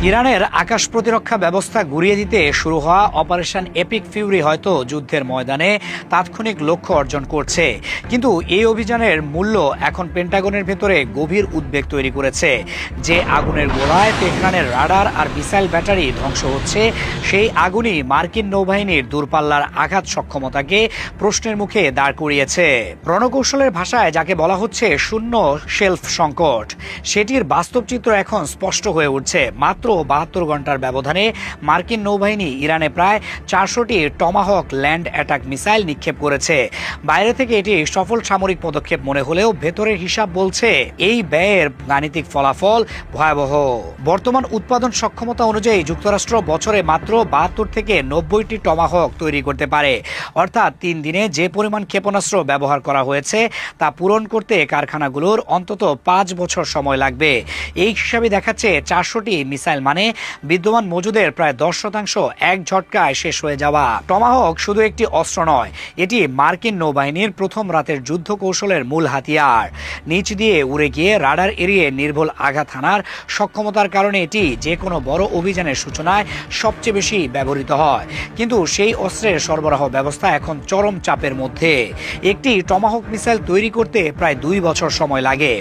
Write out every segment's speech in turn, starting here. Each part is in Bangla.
ইরানের আকাশ প্রতিরক্ষা ব্যবস্থা গুঁড়িয়ে দিতে শুরু হওয়া অপারেশন এপিক ফিউরি হয়তো যুদ্ধের ময়দানে তাৎক্ষণিক লক্ষ্য অর্জন করছে, কিন্তু এই অভিযানের মূল্য এখন পেন্টাগনের ভেতরে গভীর উদ্বেগ তৈরি করেছে। যে আগুনের গোড়ায় তেহরানের রাডার আর মিসাইল ব্যাটারি ধ্বংস হচ্ছে, সেই আগুনই মার্কিন নৌবাহিনীর দূরপাল্লার আঘাত সক্ষমতাকে প্রশ্নের মুখে দাঁড় করিয়েছে। রণকৌশলের ভাষায় যাকে বলা হচ্ছে শূন্য শেলফ সংকট, সেটির বাস্তব চিত্র এখন স্পষ্ট হয়ে উঠছে। মাত্র 72 ঘন্টার ব্যবধানে মার্কিন নৌবাহিনী ইরানে প্রায় 400টি টমাহক ল্যান্ড অ্যাটাক মিসাইল নিক্ষেপ করেছে। বাইরে থেকে এটি সফল সামরিক পদক্ষেপ মনে হলেও ভেতরের হিসাব বলছে এই ব্যয়ের গাণিতিক ফলাফল ভয়াবহ। বর্তমান উৎপাদন সক্ষমতা অনুযায়ী যুক্তরাষ্ট্র বছরে মাত্র 72 থেকে 90টি টমাহক তৈরি করতে পারে, অর্থাৎ 3 দিনে যে পরিমাণ ক্ষেপণাস্ত্র ব্যবহার করা হয়েছে তা পূরণ করতে কারখানাগুলোর অন্তত 5 বছর সময় লাগবে। এই হিসাবে দেখাচ্ছে 400টি মিসাইল মানে বিদ্যমান মজুদের প্রায় 10% এক ঝটকায় শেষ হয়ে যাওয়া। টমাহক শুধু একটি অস্ত্র নয়, এটি মার্কিন নৌবাহিনীর প্রথম রাতের যুদ্ধ কৌশলের মূল হাতিয়ার। নিচ দিয়ে উড়ে গিয়ে রাডার এড়িয়ে নির্ভুল আঘাত হানার সক্ষমতার কারণে এটি যে কোনো বড় অভিযানের সূচনায় সবচেয়ে বেশি ব্যবহৃত হয়। কিন্তু সেই অস্ত্রের সরবরাহ ব্যবস্থা এখন চরম চাপের মধ্যে। একটি টমাহক মিসাইল তৈরি করতে প্রায় 2 বছর সময় লাগে।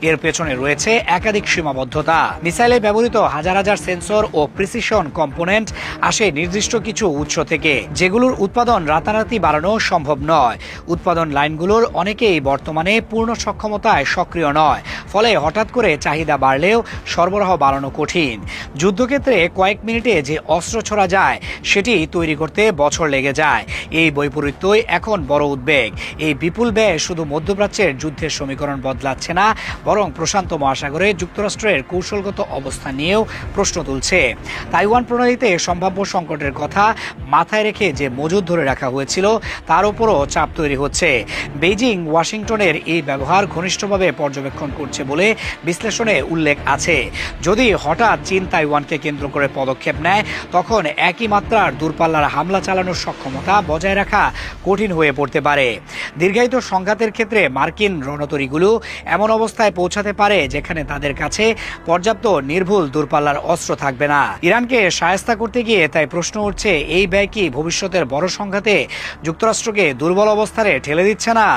এর পেছনে রয়েছে একাধিক সীমাবদ্ধতা। মিসাইলে ব্যবহৃত হাজার হাজার সেন্সর ও প্রিসিশন কম্পোনেন্ট আসে নির্দিষ্ট কিছু উৎস থেকে, যেগুলোর উৎপাদন রাতারাতি বাড়ানো সম্ভব নয়। উৎপাদন লাইনগুলোর অনেকেই বর্তমানে পূর্ণ সক্ষমতায় সক্রিয় নয়, ফলে হঠাৎ করে চাহিদা বাড়লেও সরবরাহ বাড়ানো কঠিন। যুদ্ধক্ষেত্রে কয়েক মিনিটে যে অস্ত্র ছোড়া যায়, সেটি তৈরি করতে বছর লেগে যায়। এই বৈপরীত্যই এখন বড় উদ্বেগ। এই বিপুল ব্যয় শুধু মধ্যপ্রাচ্যের যুদ্ধের সমীকরণ বদলাচ্ছে না, বরং প্রশান্ত মহাসাগরে যুক্তরাষ্ট্রের কৌশলগত অবস্থান নিয়েও প্রশ্ন তুলছে। তাইওয়ান প্রণালীতে সম্ভাব্য সংকটের কথা মাথায় রেখে যে মজুদ ধরে রাখা হয়েছিল, তার উপরও চাপ তৈরি হচ্ছে। বেইজিং ওয়াশিংটনের এই ব্যবহার ঘনিষ্ঠভাবে পর্যবেক্ষণ করছে বলে বিশ্লেষণে উল্লেখ আছে। যদি হঠাৎ চীন তাইওয়ানকে কেন্দ্র করে পদক্ষেপ নেয়, তখন একই মাত্রার দূরপাল্লার হামলা চালানোর সক্ষমতা বজায় রাখা কঠিন হয়ে পড়তে পারে। দীর্ঘায়িত সংঘাতের ক্ষেত্রে মার্কিন রণতরীগুলো এমন অবস্থায় পৌঁছাতে পারে যেখানে তাদের কাছে পর্যাপ্ত নির্ভুল দূরপাল্লার অস্ত্র থাকবে না। ইরানকে শায়েস্তা করতে গিয়ে তাই প্রশ্ন উঠছে, এই ব্যয় কি ভবিষ্যতের বড় সংঘাতে যুক্তরাষ্ট্রকে দুর্বল অবস্থানে ঠেলে দিচ্ছে না?